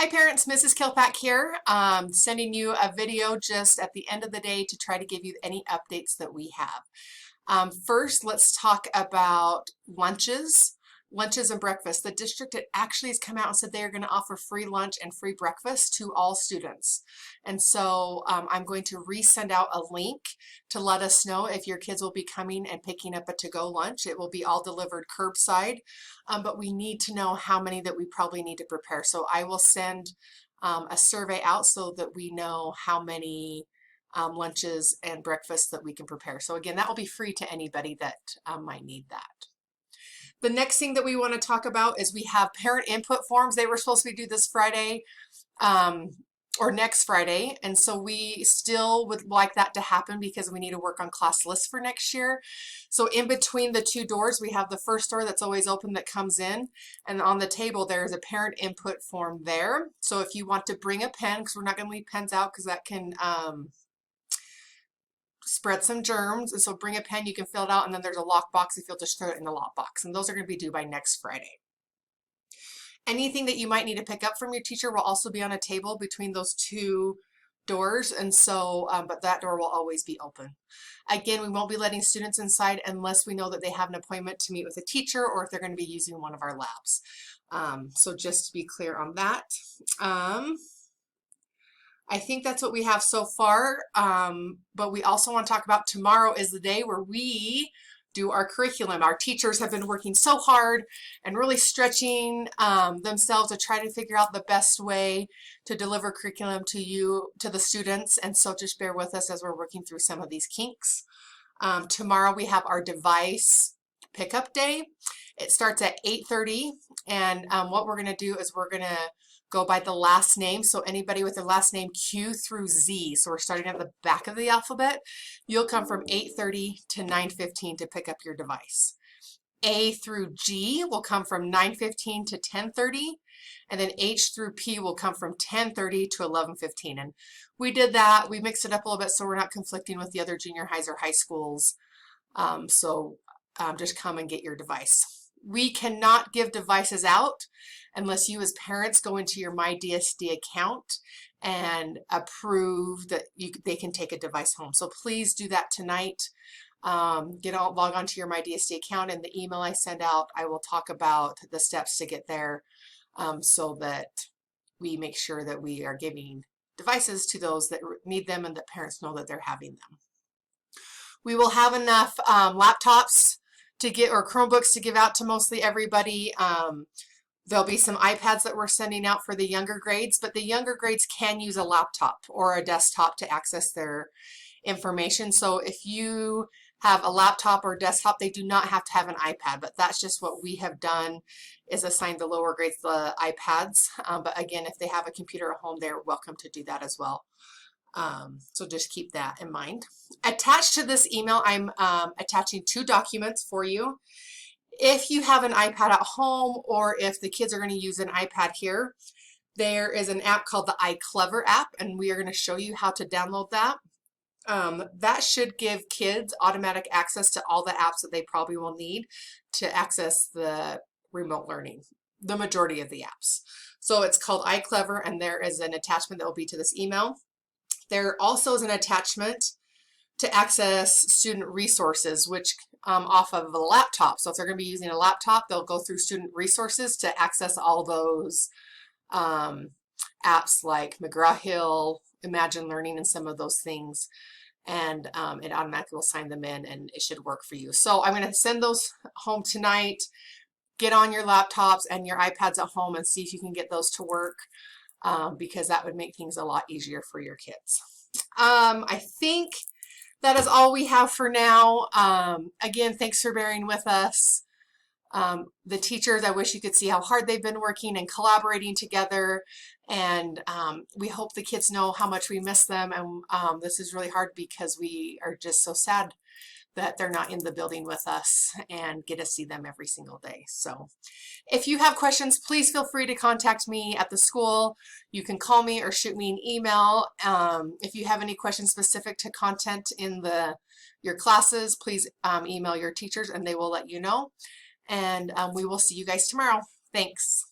Hi parents, Mrs. Kilpack here, sending you a video just at the end of the day to try to give you any updates that we have. First, let's talk about lunches and breakfast. The district actually has come out and said they are going to offer free lunch and free breakfast to all students. And so I'm going to resend out a link to let us know if your kids will be coming and picking up a to-go lunch. It will be all delivered curbside, but we need to know how many that we probably need to prepare. So I will send a survey out so that we know how many lunches and breakfasts that we can prepare. So again, that will be free to anybody that might need that. The next thing that we want to talk about is we have parent input forms. They were supposed to be due this Friday or next Friday. And so we still would like that to happen because we need to work on class lists for next year. So in between the two doors, we have the first door that's always open that comes in. And on the table, there is a parent input form there. So if you want to bring a pen, because we're not going to leave pens out because that can spread some germs, and so bring a pen, you can fill it out, and then there's a lock box if you'll just throw it in the lock box, and those are going to be due by next Friday. Anything that you might need to pick up from your teacher will also be on a table between those two doors, and so but that door will always be open. Again, we won't be letting students inside unless we know that they have an appointment to meet with a teacher or if they're going to be using one of our labs. So just to be clear on that. I think that's what we have so far, but we also want to talk about tomorrow is the day where we do our curriculum. Our teachers have been working so hard and really stretching themselves to try to figure out the best way to deliver curriculum to you, to the students, and so just bear with us as we're working through some of these kinks. Tomorrow we have our device pickup day. It starts at 8:30, and what we're going to do is we're going to go by the last name. So anybody with the last name Q through Z, so we're starting at the back of the alphabet, you'll come from 8:30 to 9:15 to pick up your device. A through G will come from 9:15 to 10:30, and then H through P will come from 10:30 to 11:15. And we did that, we mixed it up a little bit so we're not conflicting with the other junior highs or high schools. Just come and get your device. We cannot give devices out unless you as parents go into your MyDSD account and approve that they can take a device home. So please do that tonight. Log on to your MyDSD account, and the email I send out, I will talk about the steps to get there so that we make sure that we are giving devices to those that need them and that parents know that they're having them. We will have enough laptops to get, or Chromebooks to give out to mostly everybody. There'll be some iPads that we're sending out for the younger grades, but the younger grades can use a laptop or a desktop to access their information. So if you have a laptop or desktop, they do not have to have an iPad, but that's just what we have done, is assign the lower grades the iPads. But again, if they have a computer at home, they're welcome to do that as well. So just keep that in mind. Attached to this email, I'm attaching two documents for you. If you have an iPad at home, or if the kids are going to use an iPad here, there is an app called the iClever app, and we are going to show you how to download that. That should give kids automatic access to all the apps that they probably will need to access the remote learning, the majority of the apps. So it's called iClever, and there is an attachment that will be to this email. There also is an attachment to access student resources, which off of a laptop. So if they're going to be using a laptop, they'll go through student resources to access all those apps like McGraw-Hill, Imagine Learning, and some of those things. And it automatically will sign them in, and it should work for you. So I'm going to send those home tonight. Get on your laptops and your iPads at home and see if you can get those to work, because that would make things a lot easier for your kids. I think that is all we have for now. Again, thanks for bearing with us. The teachers, I wish you could see how hard they've been working and collaborating together. And we hope the kids know how much we miss them. And this is really hard because we are just so sad that they're not in the building with us and get to see them every single day. So if you have questions, please feel free to contact me at the school. You can call me or shoot me an email. If you have any questions specific to content in your classes, please email your teachers and they will let you know. And we will see you guys tomorrow. Thanks.